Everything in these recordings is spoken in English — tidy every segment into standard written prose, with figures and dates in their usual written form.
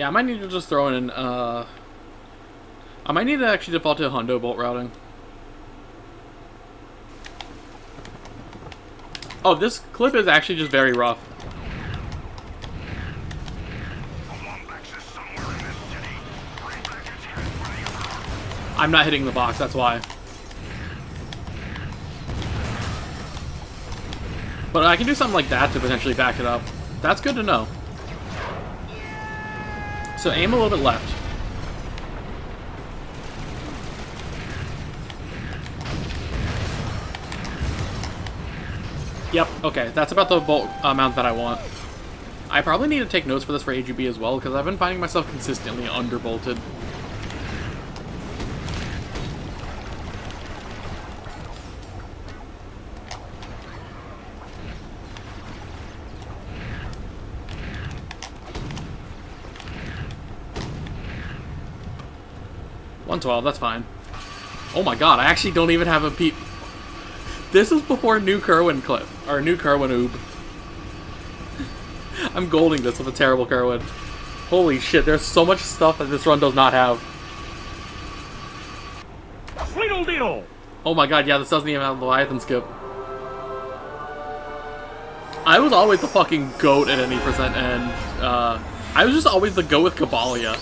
Yeah, I might need to just throw in, I might need to actually default to hundo bolt routing. Oh, this clip is actually just very rough. I'm not hitting the box, that's why. But I can do something like that to potentially back it up. That's good to know. So aim a little bit left. Yep, okay, that's about the bolt amount that I want. I probably need to take notes for this for AGB as well, because I've been finding myself consistently underbolted. $112, that's fine. Oh my god, I actually don't even have a peep. This is before new Kerwin clip, or new Kerwin oob. I'm golding this with a terrible Kerwin. Holy shit, there's so much stuff that this run does not have. Riddle diddle! Oh my god, yeah, this doesn't even have the Leviathan skip. I was always the fucking GOAT at any percent, and I was just always the GOAT with Cabalia.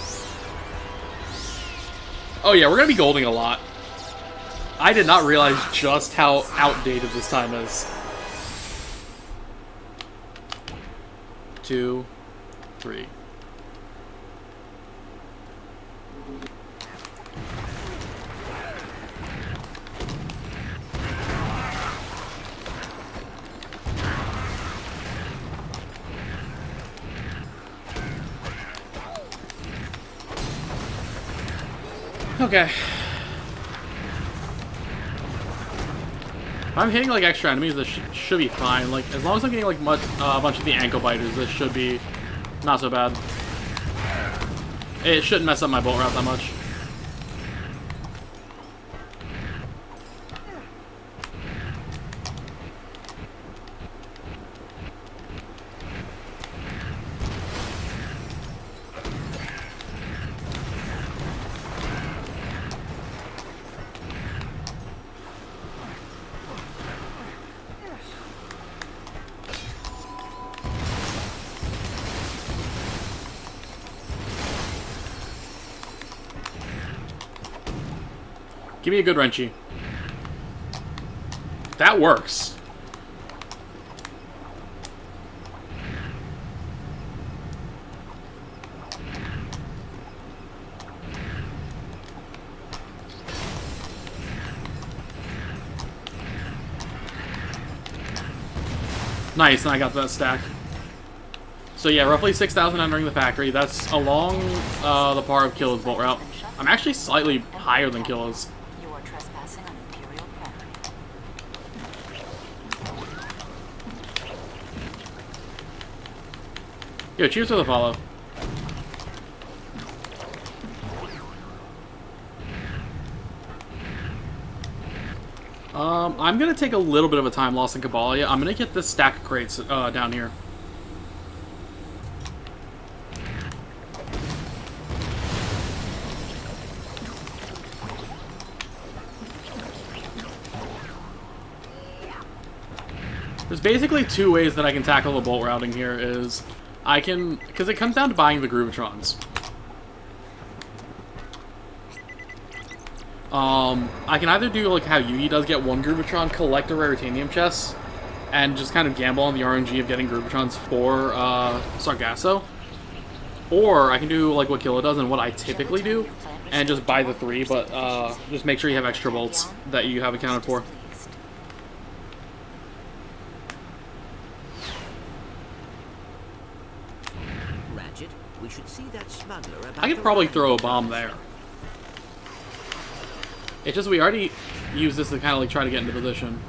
Oh yeah, we're gonna be golding a lot. I did not realize just how outdated this time is. 2, 3. Okay. If I'm hitting like extra enemies, this should be fine. Like as long as I'm getting like a bunch of the ankle biters, this should be not so bad. It shouldn't mess up my bolt route that much. Give me a good wrenchy. That works. Nice, and I got that stack. So yeah, roughly 6,000 entering the factory. That's along the par of Killa's bolt route. I'm actually slightly higher than Killa's. Yo, cheers for the follow. I'm gonna take a little bit of a time loss in Cabalia. I'm gonna get this stack of crates down here. There's basically two ways that I can tackle the bolt routing here. Is I can, because it comes down to buying the Groovatrons. I can either do like how Yugi does, get one Groovatron, collect a Raritanium chest, and just kind of gamble on the RNG of getting Groovatrons for Sargasso. Or I can do like what Killa does and what I typically do, and just buy the 3, but just make sure you have extra bolts that you have accounted for. Ratchet, we should see that smuggler about. I could probably throw a bomb there. It's just we already used this to kind of like try to get into position.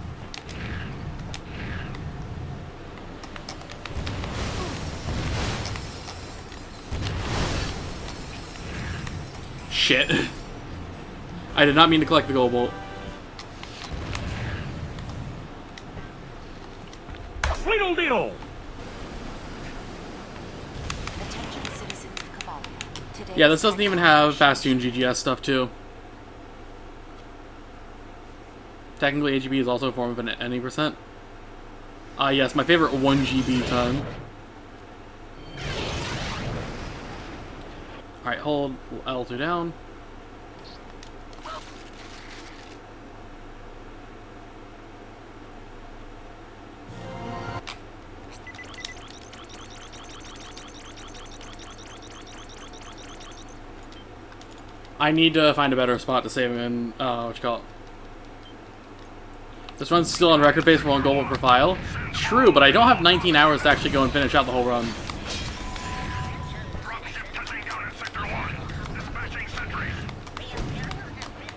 Shit. I did not mean to collect the gold bolt. Riddle diddle! Attention citizens of Cabalia. Yeah, this doesn't even have fast tune GGS stuff too. Technically, AGB is also a form of an any percent. Yes, my favorite 1 GB ton. Alright, hold L2 down. I need to find a better spot to save him in, what you call it. This run's still on record pace for 1 goal per file. True, but I don't have 19 hours to actually go and finish out the whole run.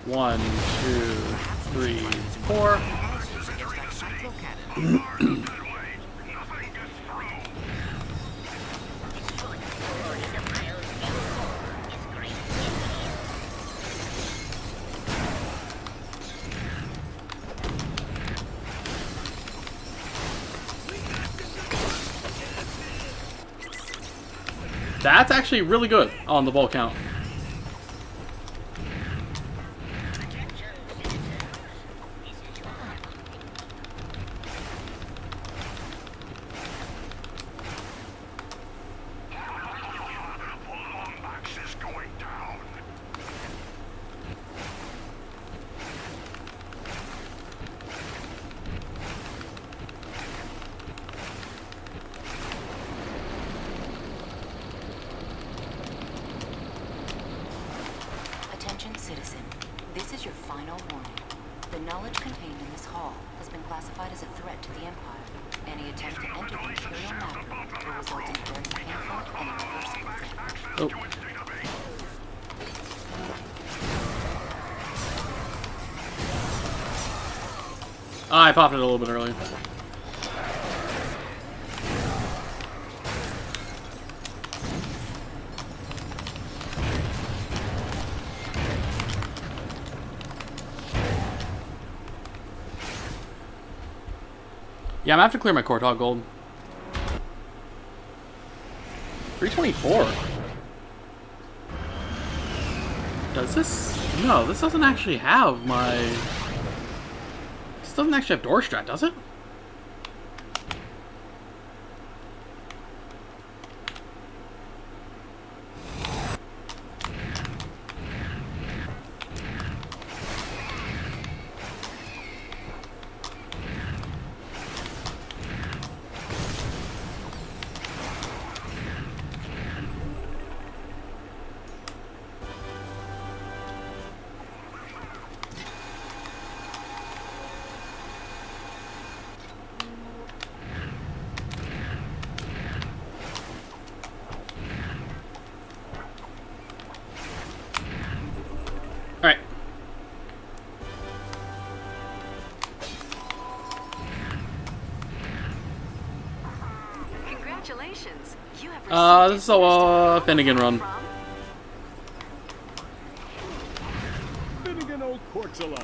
1, 2, 3, 4. That's actually really good on the ball count. Attention citizen, this is your final warning. The knowledge contained in this hall has been classified as a threat to the Empire. Any attempt to enter the Imperial map will result in a very painful and irreversible death. Oh. I popped it a little bit early. Yeah, I'm gonna have to clear my Cortog gold. 324. Does this? No, this doesn't actually have my... This doesn't actually have door strat, does it? Alright. Congratulations. You have This is a Finnegan run. Finnegan old Cortula.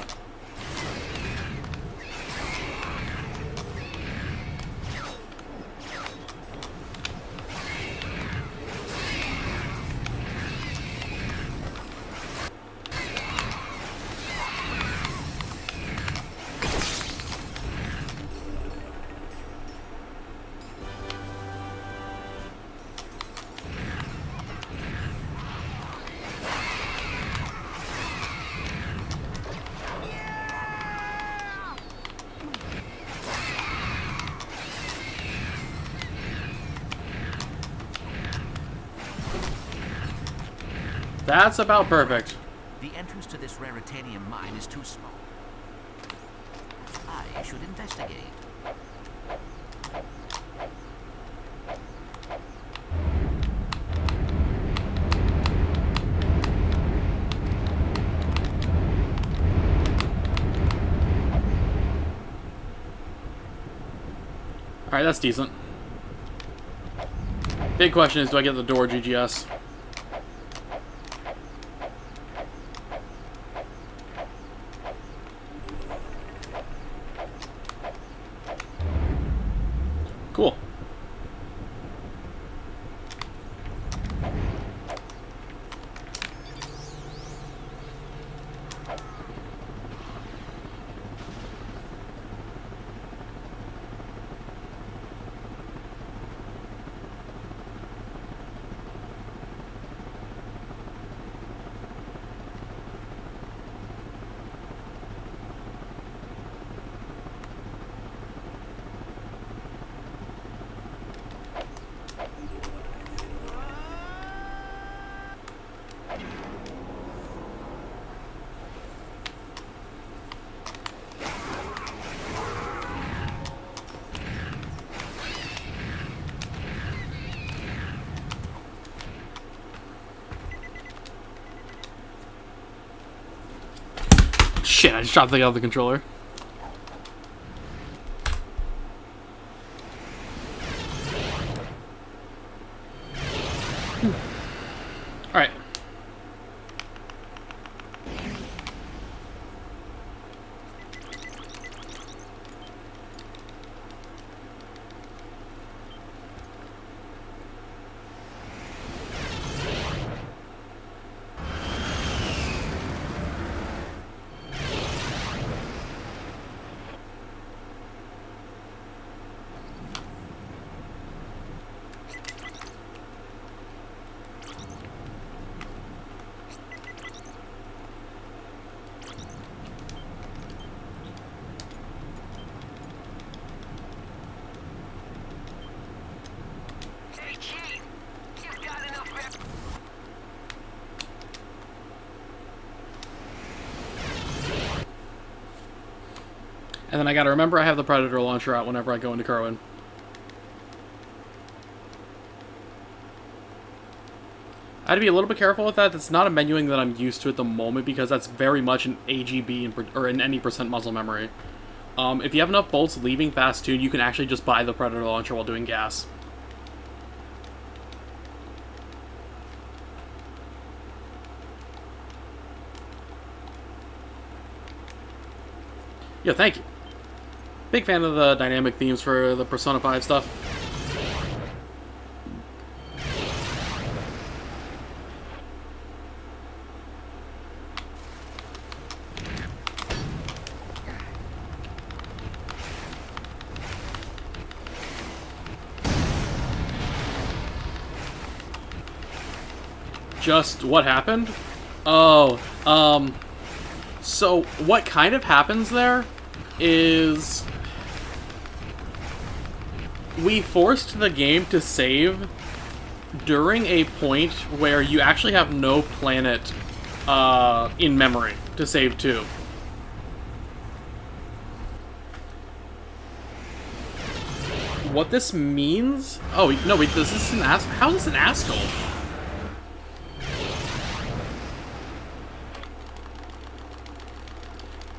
That's about perfect. The entrance to this raritanium mine is too small. I should investigate. Alright, that's decent. Big question is, do I get the door GGS? Cool. Shit, I just dropped the thing out of the controller. Alright. And then I gotta remember I have the Predator launcher out whenever I go into Kerwin. I had to be a little bit careful with that. That's not a menuing that I'm used to at the moment because that's very much an AGB or in any percent muscle memory. If you have enough bolts leaving fast tune, you can actually just buy the Predator launcher while doing gas. Yeah, thank you. Big fan of the dynamic themes for the Persona 5 stuff. Just what happened? Oh, so what kind of happens there is we forced the game to save during a point where you actually have no planet in memory to save to. What this means? Oh, no, wait, this is an ass. How is this an asshole?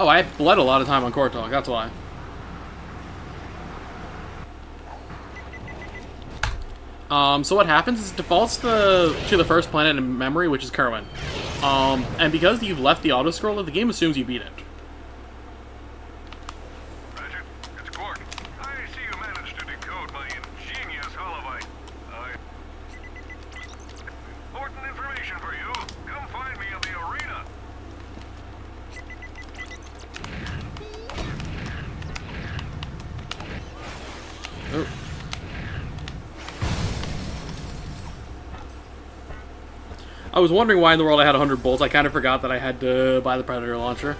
Oh, I bled a lot of time on Core Talk, that's why. So what happens is it defaults to the first planet in memory, which is Kerwin. And because you've left the auto-scroller, the game assumes you beat it. Ratchet, it's Quark. I see you managed to decode my ingenious holobite. Important information for you. Come find me in the arena. Oh. I was wondering why in the world I had 100 bolts. I kind of forgot that I had to buy the Predator launcher.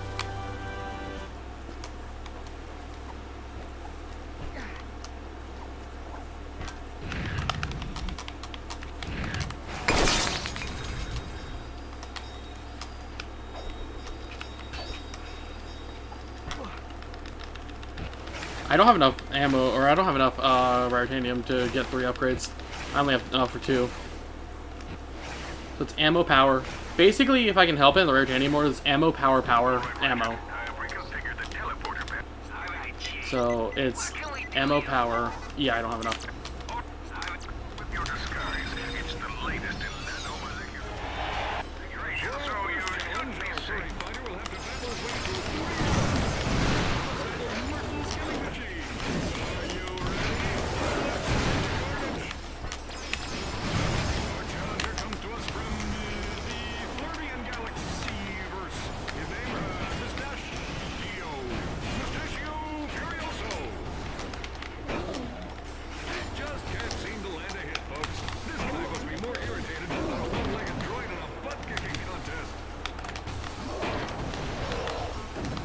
I don't have enough ammo, or I don't have enough Raritanium to get 3 upgrades. I only have enough for 2. So it's ammo, power. Basically, if I can help it in the Raritanium mode, it's ammo, power, ammo. So it's ammo, power. Yeah, I don't have enough.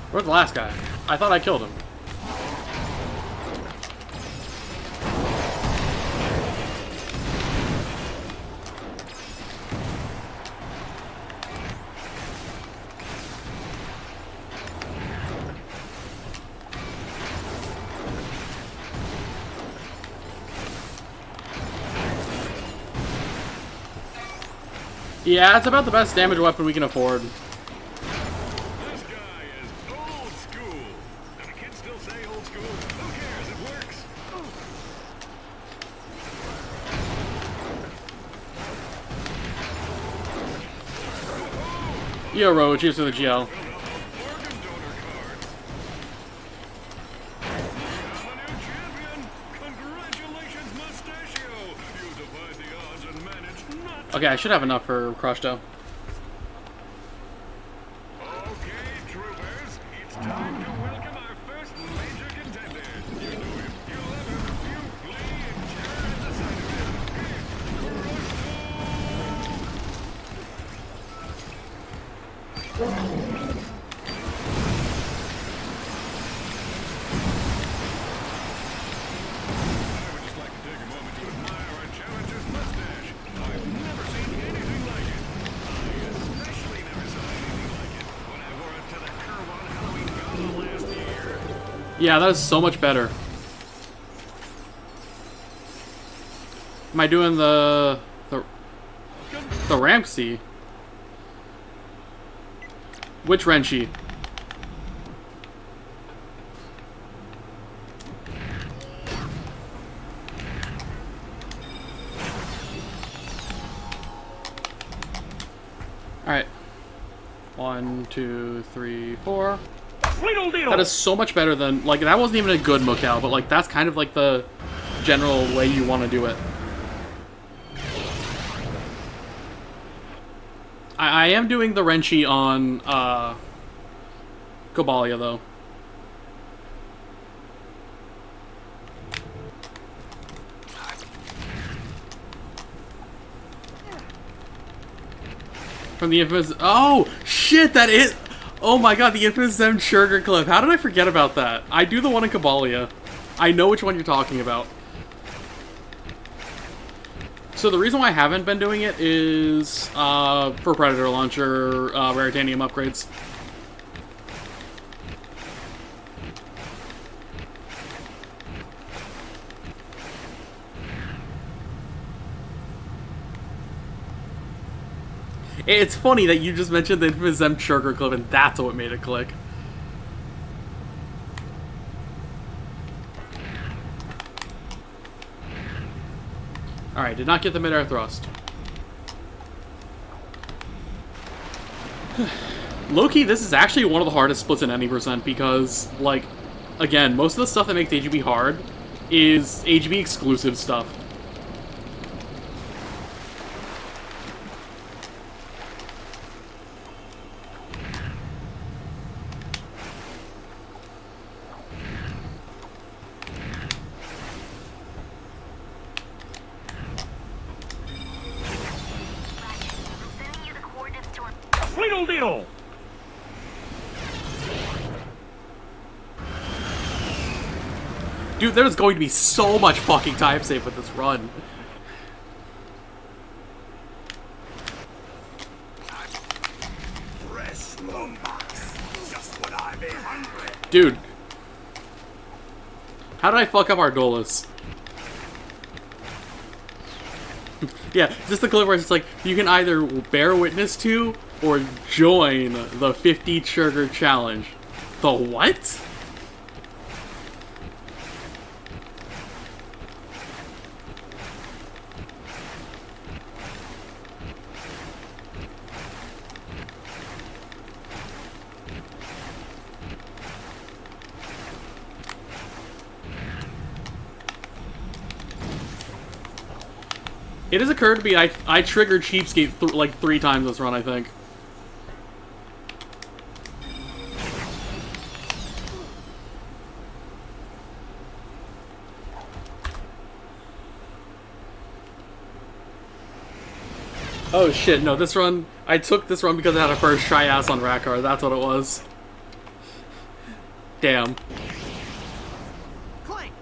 Where's the last guy? I thought I killed him. Yeah, it's about the best damage weapon we can afford. This guy is school. Who cares? It works. Yo, Ro, cheers to the GL. Organ donor cards. I'm a new champion. Congratulations, Mustachio. You defied the odds and managed not to. Okay, I should have enough for Crush, though. Okay, troopers, it's time to welcome our first major contender. You know him, you love him, you flee in terror at the sight of him. I would just like to take a moment to admire our challenger's mustache. I've never seen anything like it. I especially never saw anything like it when I wore it to the Kerwon Halloween Gala last year. Yeah, that is so much better. Am I doing the Ramsey? Which Renchi? Alright. 1, 2, 3, 4. That is so much better than, like, that wasn't even a good Mocal, but, like, that's kind of, like, the general way you want to do it. I am doing the Renchi on, Cobalia, though. From the infamous... Oh! Shit, that is... Oh my god, the infamous Zem Sugar clip. How did I forget about that? I do the one in Cobalia. I know which one you're talking about. So the reason why I haven't been doing it is for Predator Launcher, Raritanium upgrades. It's funny that you just mentioned the infamous Zem Sugar clip and that's what made it click. Alright, did not get the mid-air thrust. Low-key, this is actually one of the hardest splits in any percent because, like, again, most of the stuff that makes AGB hard is AGB exclusive stuff. Dude, there's going to be so much fucking time save with this run. Dude. How did I fuck up our Dolus? Yeah, just the clip where it's like, you can either bear witness to or join the 50 Sugar Challenge. The what? It has occurred to me, I triggered Cheapskate like 3 times this run, I think. Oh shit, no, this run, I took this run because I had a first try ass on Rackar, that's what it was. Damn. Clank.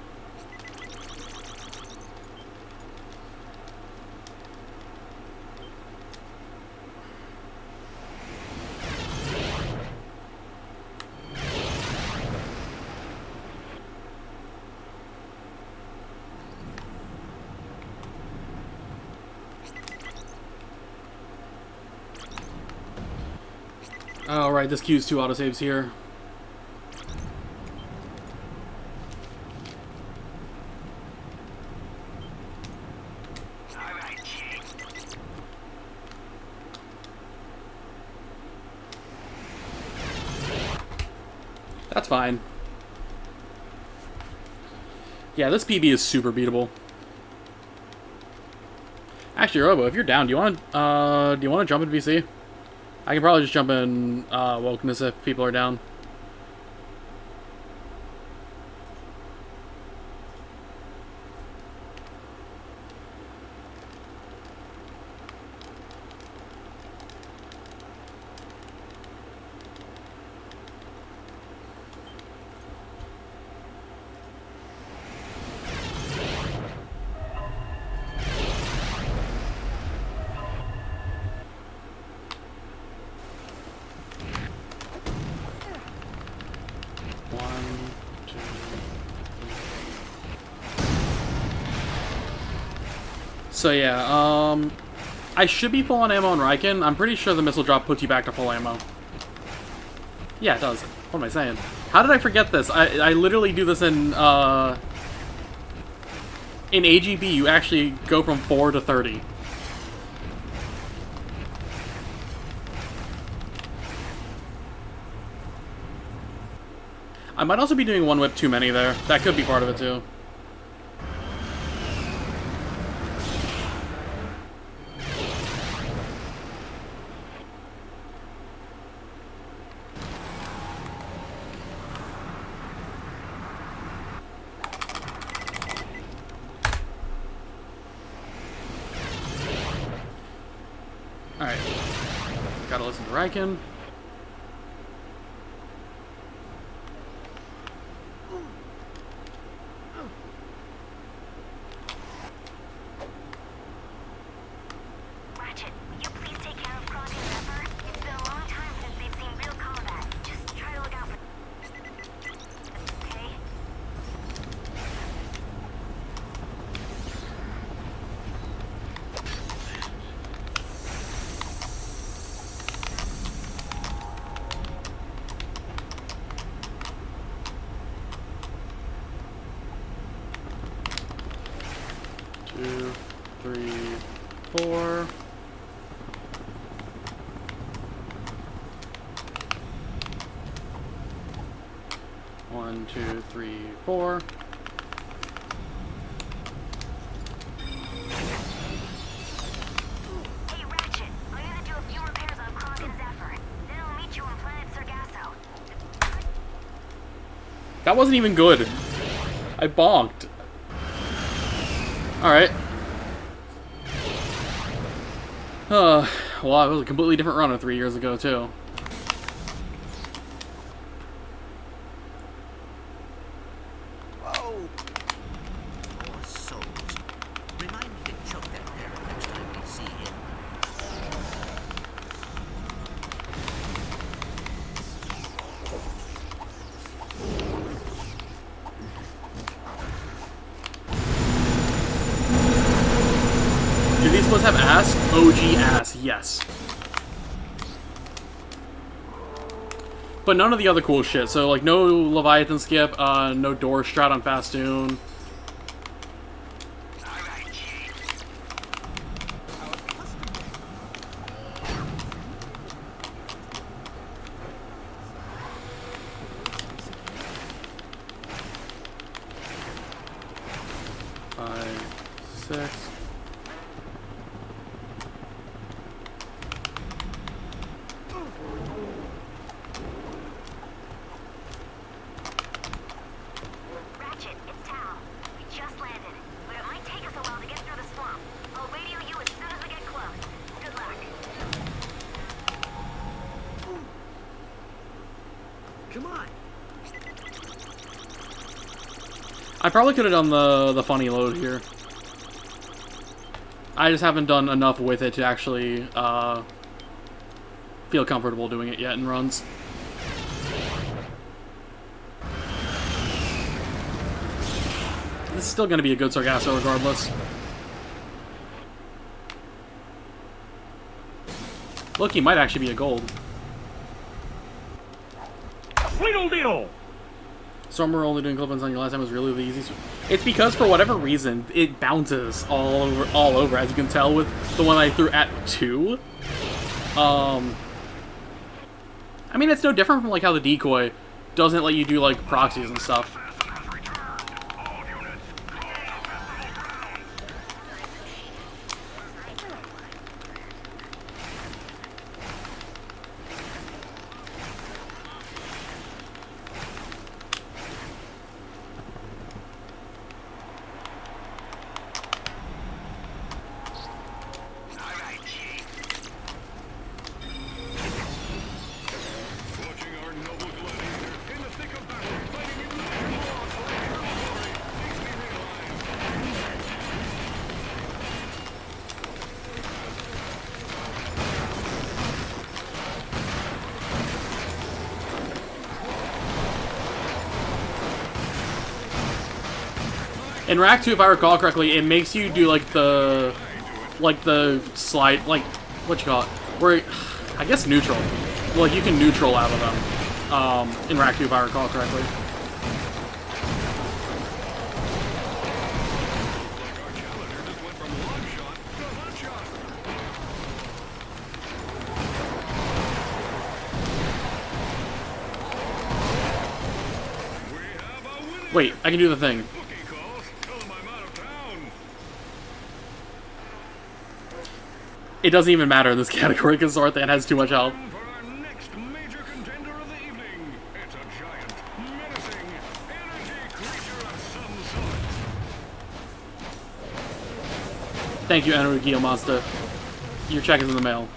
Oh, right, this queue's 2 autosaves here. That's fine. Yeah, this PB is super beatable. Actually, Robo, if you're down, do you want to jump in VC? I can probably just jump in Wokeness if people are down. One, two, three. So yeah, I should be full on ammo on Riken. I'm pretty sure the missile drop puts you back to full ammo. Yeah, it does. What am I saying? How did I forget this? I literally do this in AGB. You actually go from 4 to 30. I might also be doing one whip too many there. That could be part of it too. Alright. Gotta listen to Riken. Ratchet, will you please take care of Clank and Zephyr? It's been a long time since they've seen real combat. Just try to look out for... Okay? Two, three, four. One, two, three, four. Hey, Ratchet, I'm gonna do a few repairs on Clank and Zephyr. Then I'll meet you on planet Sargasso. That wasn't even good. I bonked. Alright. Well, it was a completely different run of 3 years ago, too. Whoa! Poor souls. Remind me to choke that parrot next time we see him. Do these splits have ass? OG ass, yes. But none of the other cool shit. So, like, no Leviathan skip, no door strat on Fastoon. Five, six. Ratchet, it's Tal. We just landed, but it might take us a while to get through the swamp. I'll radio you as soon as we get close. Good luck. Come on! I probably could have done the funny load here. I just haven't done enough with it to actually feel comfortable doing it yet in runs. This is still going to be a good Sargasso regardless. Look, he might actually be a gold. Tweedledee! Stormer only doing clip-ins on your last time was really the easiest. It's because for whatever reason it bounces all over, as you can tell with the one I threw at 2. I mean, it's no different from like how the decoy doesn't let you do like proxies and stuff. In Rack 2, if I recall correctly, it makes you do like the slide, like what you call it, where I guess neutral. Like you can neutral out of them. In Rack 2, if I recall correctly. Wait, I can do the thing. It doesn't even matter in this category because Zorthan has too much health. For our next major contender of the evening, it's a giant, menacing, energy creature of some sort. Thank you, Enrique Monster. Your check is in the mail.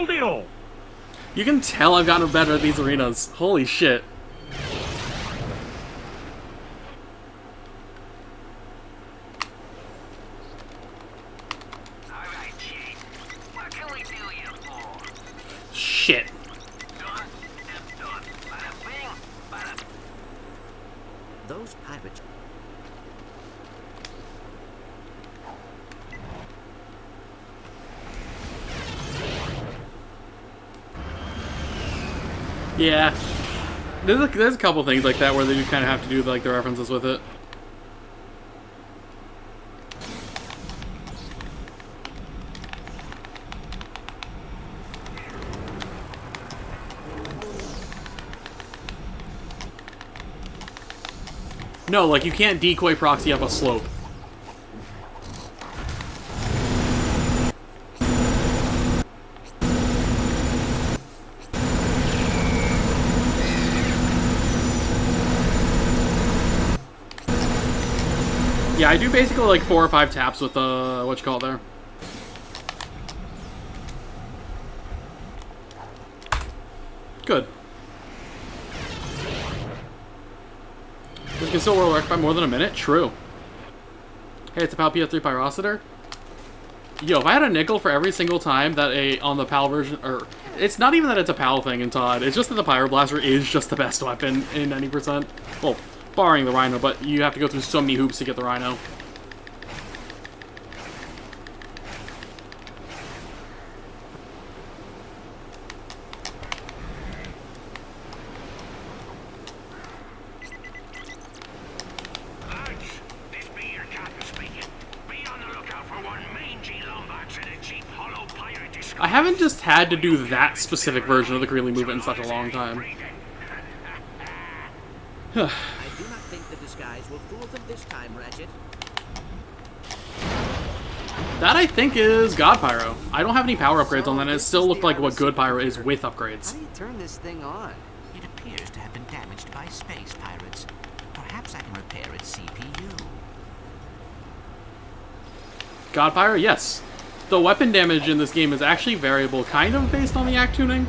Deal. You can tell I've gotten better at these arenas. Holy shit. Alright, Chief. What can we do you for? Shit. Done. Step done. Bada bing, bada. Those pirates. Yeah. There's a couple things like that where they kind of have to do like the references with it. No, like you can't decoy proxy up a slope. Yeah, I do basically like 4 or 5 taps with what you call it there. Good. This can still work by more than a minute? True. Hey, it's a PAL PS3 Pyrocitor. Yo, if I had a nickel for every single time that on the PAL version, or it's not even that it's a PAL thing in Todd, it's just that the Pyroblaster is just the best weapon in 90%. Well, barring the Rhino, but you have to go through so many hoops to get the Rhino. Lads, this be your captain speaking. Be on the lookout for one mangy lombax and a cheap hollow pirate disguise. I haven't just had to do that specific version of the Creeley movement in such a long time. I do not think the disguise will fool them this time, Ratchet. That, I think, is God Pyro. I don't have any power upgrades on that, and it still looked like what good Pyro is with upgrades. How do you turn this thing on? It appears to have been damaged by space pirates. Perhaps I can repair its CPU. God Pyro, yes. The weapon damage in this game is actually variable, kind of based on the act tuning.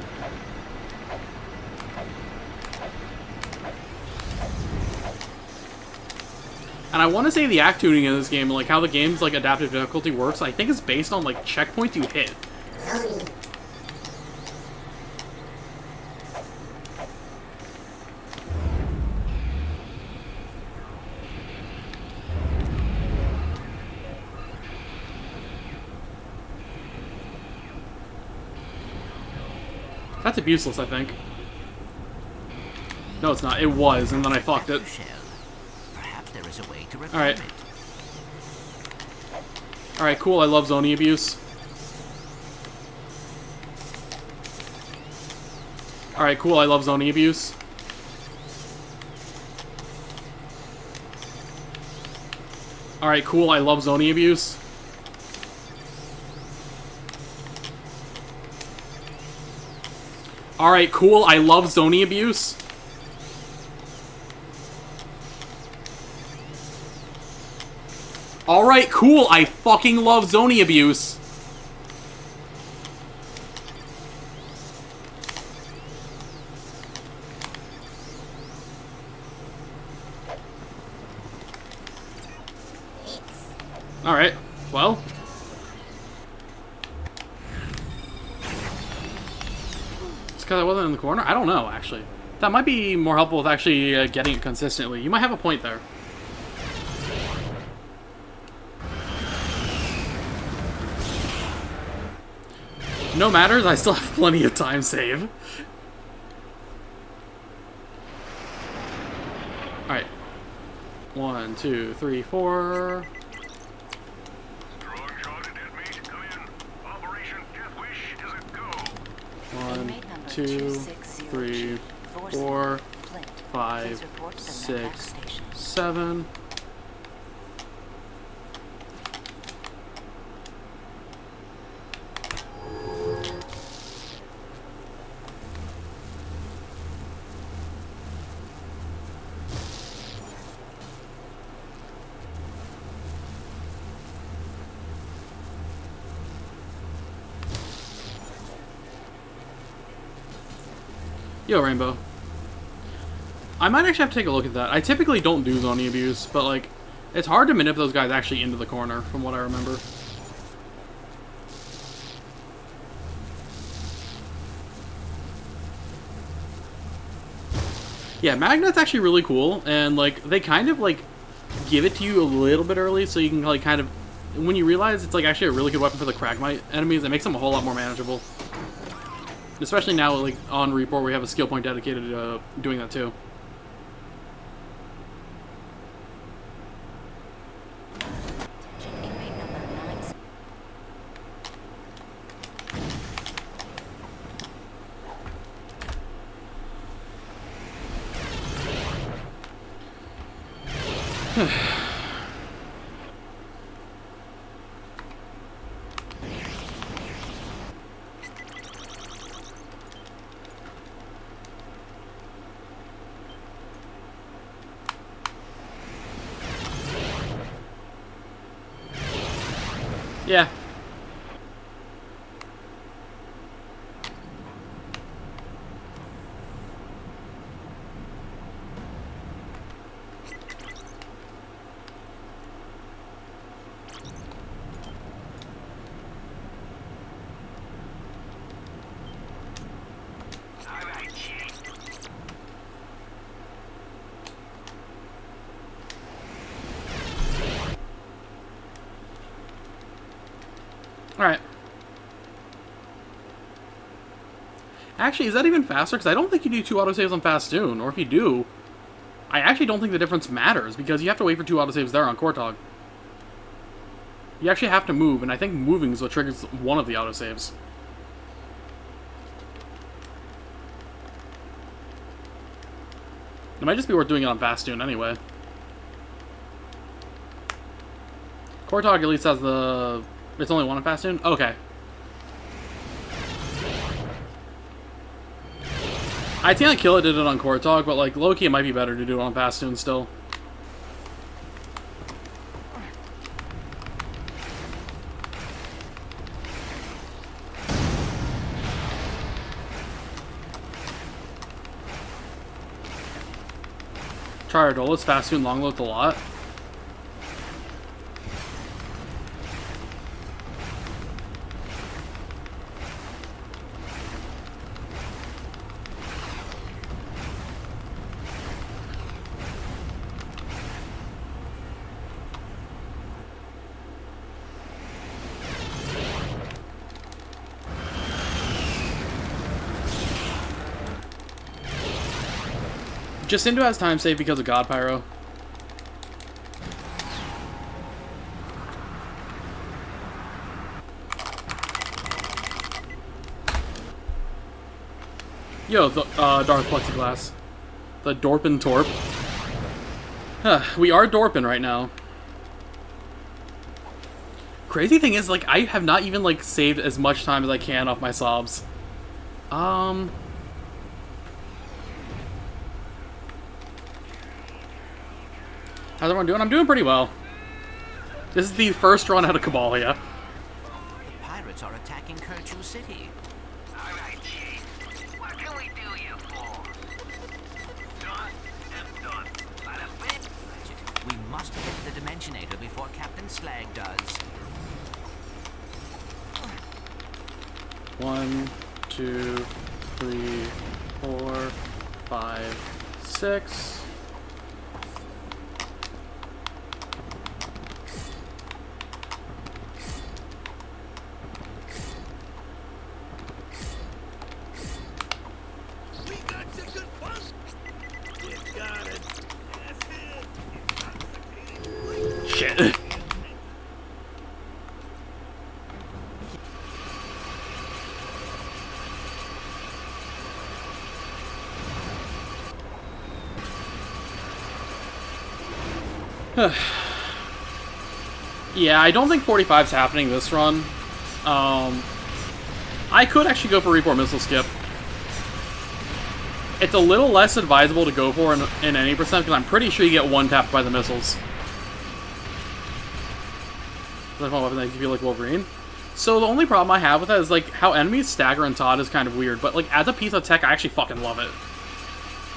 And I want to say the act tuning in this game, like how the game's like adaptive difficulty works, I think it's based on like checkpoints you hit. That's abuseless, I think. No, it's not. It was, and then I fucked it. Shell. Perhaps there is a way to repair Alright. it. Alright, cool. I love zoning abuse. Alright, cool. I love zoning abuse. Alright, cool. I love zoning abuse. Alright, cool. I love zoning abuse. Alright, cool. I fucking love zoning abuse. Alright, well. It's because I wasn't in the corner? I don't know, actually. That might be more helpful with actually getting it consistently. You might have a point there. No matters, I still have plenty of time save. Alright. 1, 2, 3, 4. Strong shot at dead meat. Come in. Operation Death Wish is a go. 1, Inmate number 2, 260 3, Force 4, Flint. 5, Please report to the Medvac 6, station. 7. Yo, Rainbow. I might actually have to take a look at that. I typically don't do zoning abuse, but, like, it's hard to manip those guys actually into the corner, from what I remember. Yeah, Magnet's actually really cool, and, like, they kind of, like, give it to you a little bit early, so you can, like, kind of... When you realize it's, like, actually a really good weapon for the Cragmite enemies, it makes them a whole lot more manageable. Especially now, like, on Report, we have a skill point dedicated to doing that, too. Attention, inmate number 9. Yeah. Alright. Actually, is that even faster? Because I don't think you do 2 autosaves on Fastoon, or if you do, I actually don't think the difference matters, because you have to wait for 2 autosaves there on Kortog. You actually have to move, and I think moving is what triggers one of the autosaves. It might just be worth doing it on Fastoon anyway. Kortog at least has the... It's only one on Fastoon? Okay. I think Killa did it on Kortog, but like low-key it might be better to do it on Fastoon still. Triardolus, Fastoon, Longlowth a lot. Jacinto has time save because of God Pyro. Yo, the Darth Plexiglass. The Dorpin Torp. We are Dorpin right now. Crazy thing is, like, I have not even, like, saved as much time as I can off my sobs. How's everyone doing? I'm doing pretty well. This is the first run out of Kabalia. The pirates are attacking Kerchu City. Alright, Chief. What can we do you for? Done and done. Bada bing. Ratchet, we must get to the Dimensionator before Captain Slag does. 1, 2, 3, 4, 5, 6. We got you good fun. You got it. That's it. Shit. Yeah, I don't think 45's happening this run. I could actually go for Report Missile Skip. It's a little less advisable to go for in any percent, because I'm pretty sure you get one tapped by the missiles. That's one weapon that give you like Wolverine. So the only problem I have with that is like how enemies stagger and Todd is kind of weird, but like as a piece of tech, I actually fucking love it.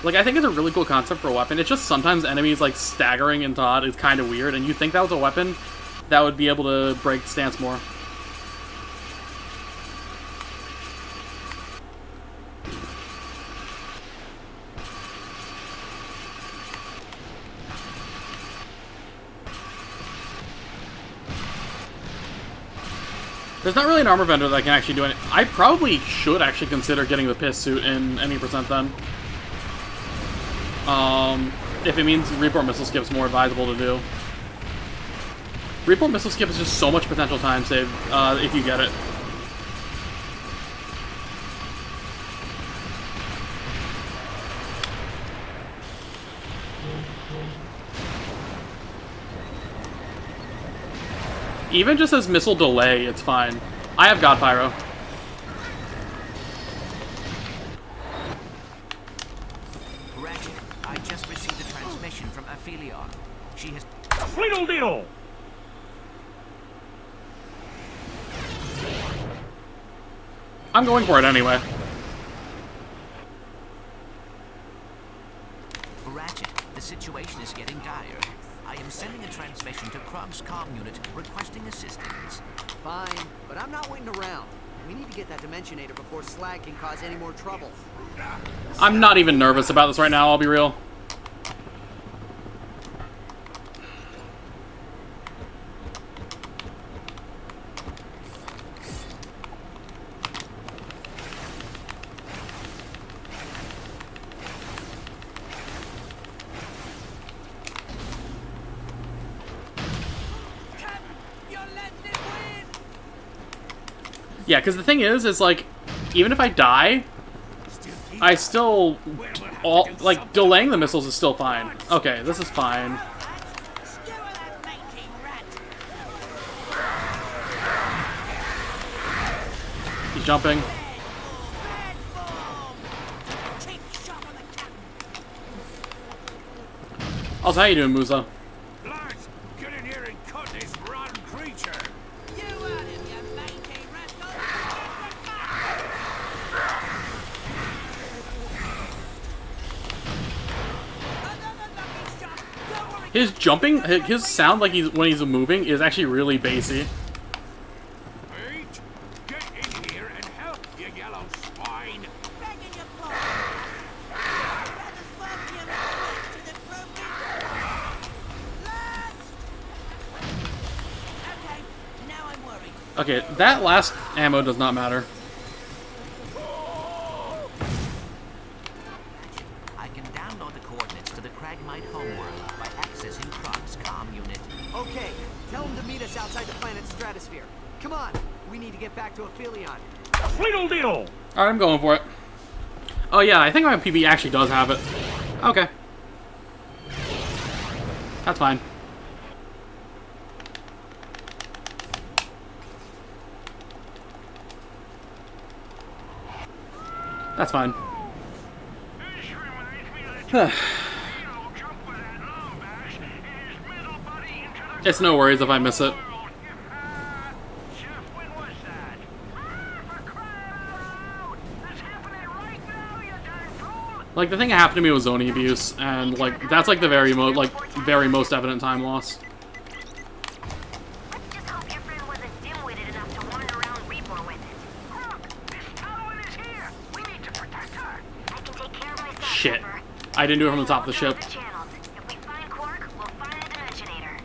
Like, I think it's a really cool concept for a weapon. It's just sometimes enemies, like, staggering and Todd is kind of weird, and you think that was a weapon that would be able to break stance more. There's not really an armor vendor that can actually do it. I probably should actually consider getting the piss suit in any percent then. If it means Report Missile Skip's more advisable to do. Report Missile Skip is just so much potential time save, if you get it. Even just as missile delay, it's fine. I have God Pyro. Ratchet, I just received a transmission from Aphelion. She has... Little deal. I'm going for it anyway. Ratchet, the situation is getting dire. I am sending a transmission to Krog's comm unit requesting assistance. Fine, but I'm not waiting around. We need to get that Dimensionator before Slag can cause any more trouble. I'm not even nervous about this right now, I'll be real. Yeah, because the thing is like, even if I die, I still, like, delaying the missiles is still fine. Okay, this is fine. He's jumping. Also, how you doing, Musa? Lads, get in here and cut this rotten creature. His jumping, his sound like when he's moving is actually really bassy. Wait, get in here and help, you yellow swine. Okay, that last ammo does not matter. I can download download the coordinates to the Cragmite homeworld by accessing Krog's comm unit. Okay, tell him to meet us outside the planet's stratosphere. Come on, we need to get back to Aphelion. Alright, I'm going for it. Oh yeah, I think my PB actually does have it. Okay. That's fine. That's fine. This reminds me of the Gino jump with that long bash and his middle buddy into the It's no worries if I miss it. world. Chef, when was that? For crying out loud! That's happening right now, you darn fool! Like, the thing that happened to me was zoning abuse, and, like, that's, like, the very most evident time loss. Let's just hope your friend wasn't dim-witted enough to wander around Reapor with it. Look! Miss Talwyn is here! We need to protect her! I can take care of myself, Shit. Pepper. I didn't do it from the top of the ship. The channels. If we find Quark, we'll find the Dimensionator.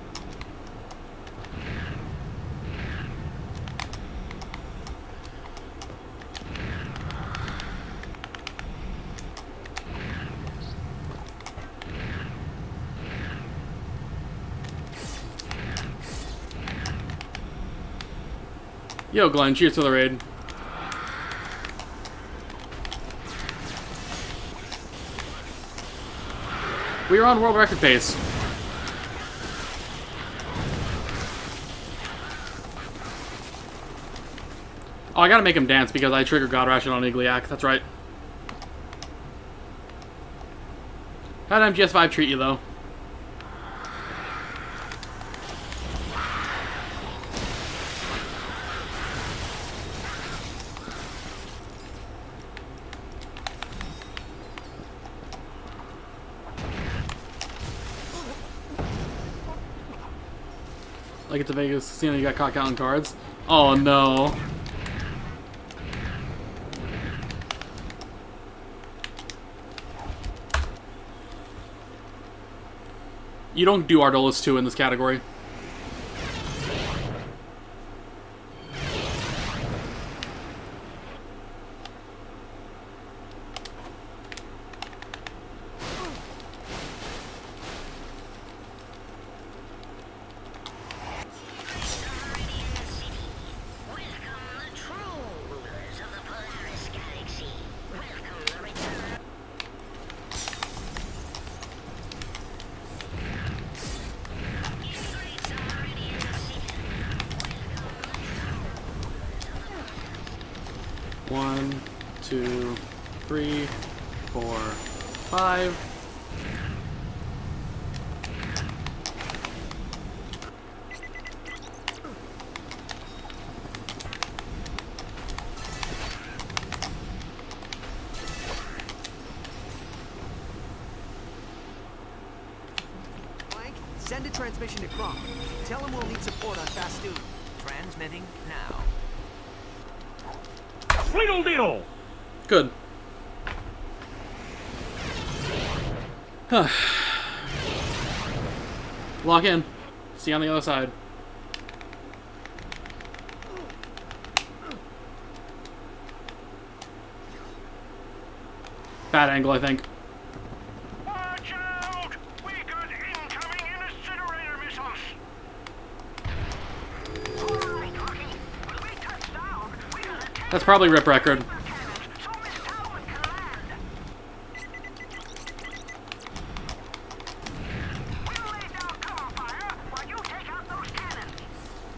Yo, Glenn, cheers to the raid. We are on world record pace. Oh, I gotta make him dance because I triggered God Ration on Igliak. That's right. How'd MGS5 treat you, though? Like at the Vegas casino, you got caught counting cards. Oh no. You don't do Ardolus 2 in this category. One, two, three, four, five. Clank, send a transmission to Kronk. Tell him we'll need support on Fastoon. Transmitting now. Good. Lock in. See you on the other side. Bad angle, I think. Watch out! We got incoming incinerator missiles! Alright, Rocky. When we touch down, we gotta take That's probably rip record. their cannons so Miss Talwyn can land. We'll lay down cover fire while you take out those cannons.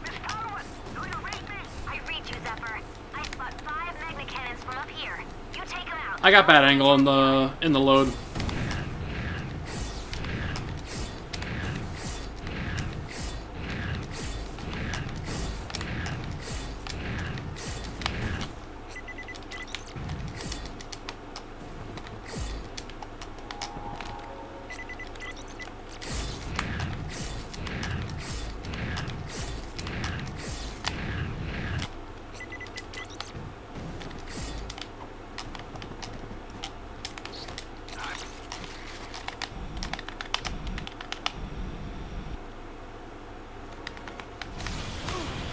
Miss Talwyn, do you read me? I read you, Zephyr. I spot 5 magna cannons from up here. You take them out. I got bad angle in the load.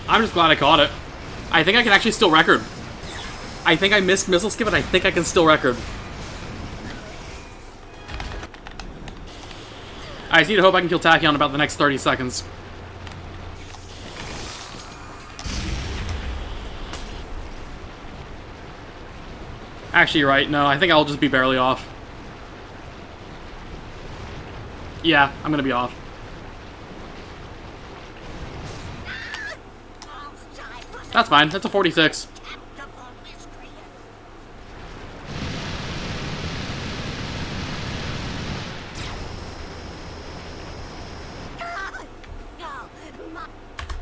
I'm just glad I caught it. I think I can actually still record. I think I missed missile skip, and I think I can still record. I just need to hope I can kill Tachyon in about the next 30 seconds. Actually, you're right. No, I think I'll just be barely off. Yeah, I'm gonna be off. That's fine. That's a 46.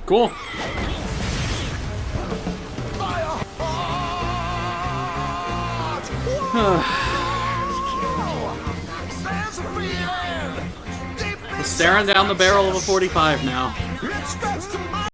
Cool. Staring down the barrel of a 45 now.